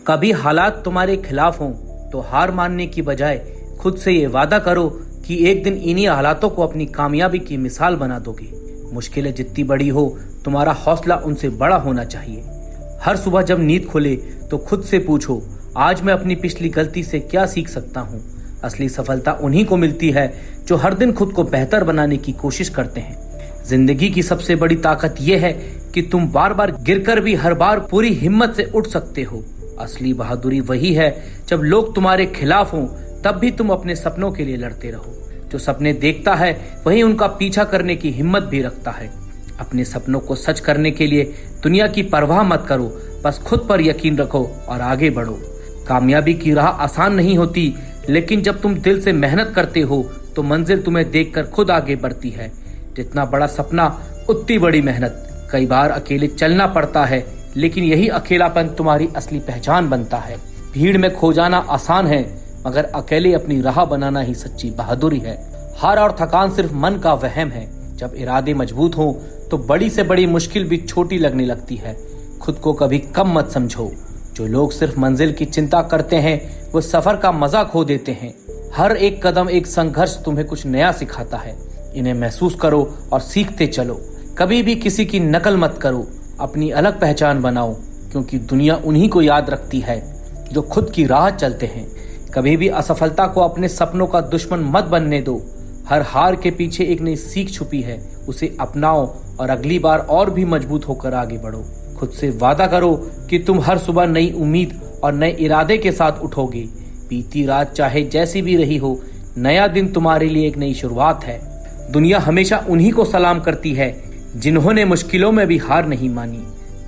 कभी हालात तुम्हारे खिलाफ हों तो हार मानने की बजाय खुद से ये वादा करो कि एक दिन इन्हीं हालातों को अपनी कामयाबी की मिसाल बना दोगे। मुश्किलें जितनी बड़ी हो, तुम्हारा हौसला उनसे बड़ा होना चाहिए। हर सुबह जब नींद खुले तो खुद से पूछो, आज मैं अपनी पिछली गलती से क्या सीख सकता हूँ। असली सफलता उन्हीं को मिलती है जो हर दिन खुद को बेहतर बनाने की कोशिश करते हैं। जिंदगी की सबसे बड़ी ताकत यह है कि तुम बार बार गिरकर भी हर बार पूरी हिम्मत से उठ सकते हो। असली बहादुरी वही है जब लोग तुम्हारे खिलाफ हों तब भी तुम अपने सपनों के लिए लड़ते रहो। जो सपने देखता है वही उनका पीछा करने की हिम्मत भी रखता है। अपने सपनों को सच करने के लिए दुनिया की परवाह मत करो, बस खुद पर यकीन रखो और आगे बढ़ो। कामयाबी की राह आसान नहीं होती, लेकिन जब तुम दिल से मेहनत करते हो तो मंजिल तुम्हें देखकर खुद आगे बढ़ती है। जितना बड़ा सपना उतनी बड़ी मेहनत। कई बार अकेले चलना पड़ता है, लेकिन यही अकेलापन तुम्हारी असली पहचान बनता है। भीड़ में खो जाना आसान है, मगर अकेले अपनी राह बनाना ही सच्ची बहादुरी है। हार और थकान सिर्फ मन का वहम है। जब इरादे मजबूत हो तो बड़ी से बड़ी मुश्किल भी छोटी लगने लगती है। खुद को कभी कम मत समझो। जो लोग सिर्फ मंजिल की चिंता करते हैं वो सफर का मजा खो देते हैं। हर एक कदम एक संघर्ष तुम्हें कुछ नया सिखाता है। इन्हें महसूस करो और सीखते चलो। कभी भी किसी की नकल मत करो, अपनी अलग पहचान बनाओ, क्योंकि दुनिया उन्हीं को याद रखती है जो खुद की राह चलते हैं। कभी भी असफलता को अपने सपनों का दुश्मन मत बनने दो। हर हार के पीछे एक नई सीख छुपी है, उसे अपनाओ और अगली बार और भी मजबूत होकर आगे बढ़ो। खुद से वादा करो कि तुम हर सुबह नई उम्मीद और नए इरादे के साथ उठोगे। बीती रात चाहे जैसी भी रही हो, नया दिन तुम्हारे लिए एक नई शुरुआत है। दुनिया हमेशा उन्हीं को सलाम करती है जिन्होंने मुश्किलों में भी हार नहीं मानी।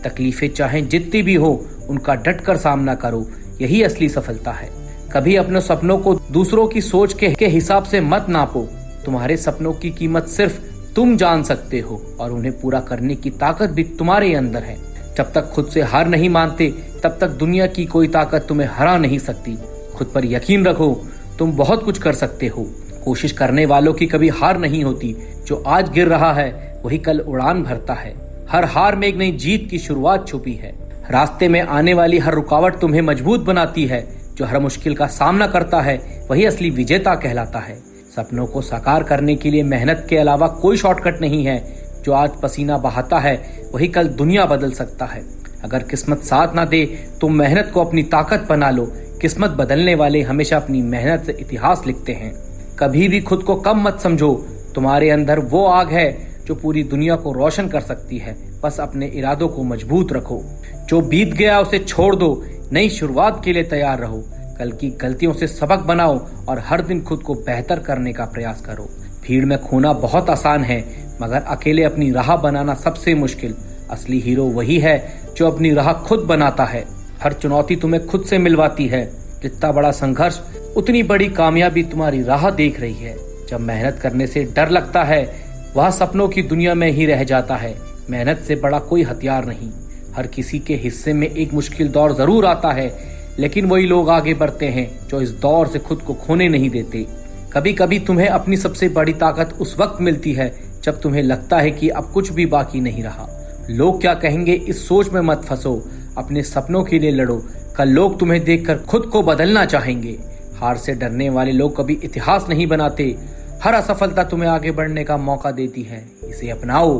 तकलीफें चाहे जितनी भी हो, उनका डटकर सामना करो, यही असली सफलता है। कभी अपने सपनों को दूसरों की सोच के हिसाब से मत नापो। तुम्हारे सपनों की कीमत सिर्फ तुम जान सकते हो और उन्हें पूरा करने की ताकत भी तुम्हारे अंदर है। जब तक खुद से हार नहीं मानते तब तक दुनिया की कोई ताकत तुम्हें हरा नहीं सकती। खुद पर यकीन रखो, तुम बहुत कुछ कर सकते हो। कोशिश करने वालों की कभी हार नहीं होती। जो आज गिर रहा है वही कल उड़ान भरता है। हर हार में एक नई जीत की शुरुआत छुपी है। रास्ते में आने वाली हर रुकावट तुम्हें मजबूत बनाती है। जो हर मुश्किल का सामना करता है वही असली विजेता कहलाता है। सपनों को साकार करने के लिए मेहनत के अलावा कोई शॉर्टकट नहीं है। जो आज पसीना बहाता है वही कल दुनिया बदल सकता है। अगर किस्मत साथ ना दे तो मेहनत को अपनी ताकत बना लो। किस्मत बदलने वाले हमेशा अपनी मेहनत से इतिहास लिखते हैं। कभी भी खुद को कम मत समझो। तुम्हारे अंदर वो आग है जो पूरी दुनिया को रोशन कर सकती है। बस अपने इरादों को मजबूत रखो। जो बीत गया उसे छोड़ दो, नई शुरुआत के लिए तैयार रहो। कल की गलतियों से सबक बनाओ और हर दिन खुद को बेहतर करने का प्रयास करो। भीड़ में खोना बहुत आसान है, मगर अकेले अपनी राह बनाना सबसे मुश्किल। असली हीरो वही है जो अपनी राह खुद बनाता है। हर चुनौती तुम्हें खुद से मिलवाती है। जितना बड़ा संघर्ष उतनी बड़ी कामयाबी तुम्हारी राह देख रही है। जब मेहनत करने से डर लगता है वह सपनों की दुनिया में ही रह जाता है। मेहनत से बड़ा कोई हथियार नहीं। हर किसी के हिस्से में एक मुश्किल दौर जरूर आता है, लेकिन वही लोग आगे बढ़ते हैं जो इस दौर से खुद को खोने नहीं देते। कभी कभी तुम्हें अपनी सबसे बड़ी ताकत उस वक्त मिलती है जब तुम्हें लगता है कि अब कुछ भी बाकी नहीं रहा। लोग क्या कहेंगे इस सोच में मत फंसो। अपने सपनों के लिए लड़ो। कल लोग तुम्हें देखकर खुद को बदलना चाहेंगे। हार से डरने वाले लोग कभी इतिहास नहीं बनाते। हर असफलता तुम्हें आगे बढ़ने का मौका देती है। इसे अपनाओ।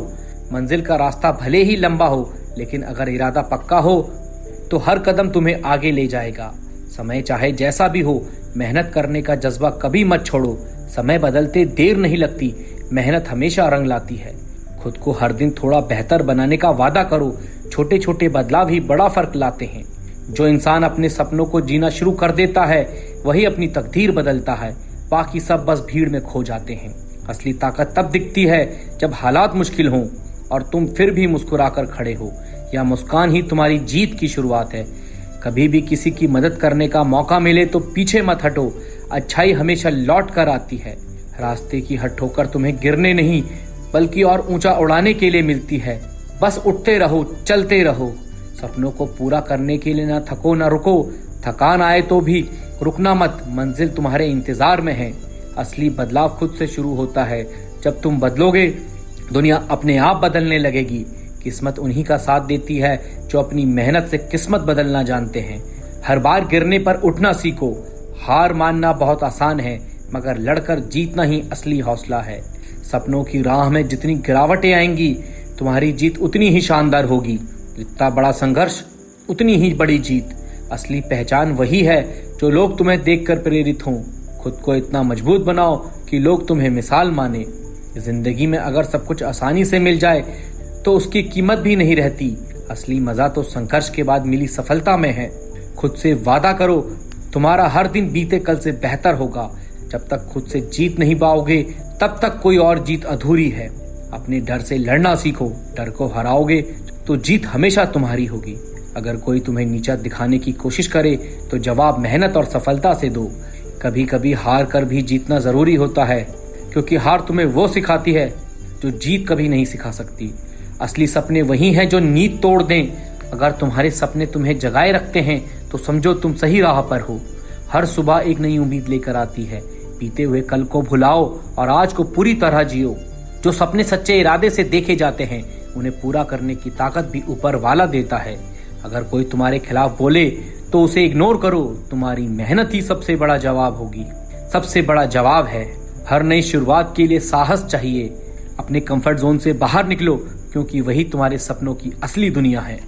मंजिल का रास्ता भले ही लंबा हो, लेकिन अगर इरादा पक्का हो तो हर कदम तुम्हें आगे ले जाएगा। समय चाहे जैसा भी हो, मेहनत करने का जज्बा कभी मत छोड़ो। समय बदलते देर नहीं लगती, मेहनत हमेशा रंग लाती है। खुद को हर दिन थोड़ा बेहतर बनाने का वादा करो। छोटे छोटे बदलाव ही बड़ा फर्क लाते हैं। जो इंसान अपने सपनों को जीना शुरू कर देता है वही अपनी तकदीर बदलता है। बाकी सब बस भीड़ में खो जाते हैं। असली ताकत तब दिखती है जब हालात मुश्किल हों और तुम फिर भी मुस्कुराकर खड़े हो। यह मुस्कान ही तुम्हारी जीत की शुरुआत है। कभी भी किसी की मदद करने का मौका मिले तो पीछे मत हटो। अच्छाई हमेशा लौट कर आती है। रास्ते की हर ठोकर तुम्हें गिरने नहीं बल्कि और ऊंचा उड़ाने के लिए मिलती है। बस उठते रहो, चलते रहो। सपनों को पूरा करने के लिए ना थको ना रुको। थकान आए तो भी रुकना मत, मंजिल तुम्हारे इंतजार में है। असली बदलाव खुद से शुरू होता है। जब तुम बदलोगे दुनिया अपने आप बदलने लगेगी। किस्मत उन्हीं का साथ देती है जो अपनी मेहनत से किस्मत बदलना जानते हैं। हर बार गिरने पर उठना सीखो। हार मानना बहुत आसान है, मगर लड़कर जीतना ही असली हौसला है। सपनों की राह में जितनी गिरावटें आएंगी, तुम्हारी जीत उतनी ही शानदार होगी। जितना बड़ा संघर्ष, उतनी ही बड़ी जीत। असली पहचान वही है जो लोग तुम्हें देखकर प्रेरित हों। खुद को इतना मजबूत बनाओ कि लोग तुम्हें मिसाल माने। जिंदगी में अगर सब कुछ आसानी से मिल जाए तो उसकी कीमत भी नहीं रहती। असली मजा तो संघर्ष के बाद मिली सफलता में है। खुद से वादा करो, तुम्हारा हर दिन बीते कल से बेहतर होगा। जब तक खुद से जीत नहीं पाओगे, तब तक कोई और जीत अधूरी है। अपने डर से लड़ना सीखो। डर को हराओगे तो जीत हमेशा तुम्हारी होगी। अगर कोई तुम्हें नीचा दिखाने की कोशिश करे तो जवाब मेहनत और सफलता से दो। कभी कभी हार कर भी जीतना जरूरी होता है, क्योंकि हार तुम्हें वो सिखाती है जो जीत कभी नहीं सिखा सकती। असली सपने वही हैं जो नींद तोड़ दें। अगर तुम्हारे सपने तुम्हें जगाए रखते हैं तो समझो तुम सही राह पर हो। हर सुबह एक नई उम्मीद लेकर आती है। बीते हुए कल को भुलाओ और आज को पूरी तरह जियो। जो सपने सच्चे इरादे से देखे जाते हैं, उन्हें पूरा करने की ताकत भी ऊपर वाला देता है। अगर कोई तुम्हारे खिलाफ बोले तो उसे इग्नोर करो। तुम्हारी मेहनत ही सबसे बड़ा जवाब होगी। सबसे बड़ा जवाब है। हर नई शुरुआत के लिए साहस चाहिए। अपने कंफर्ट जोन से बाहर निकलो, क्योंकि वही तुम्हारे सपनों की असली दुनिया है।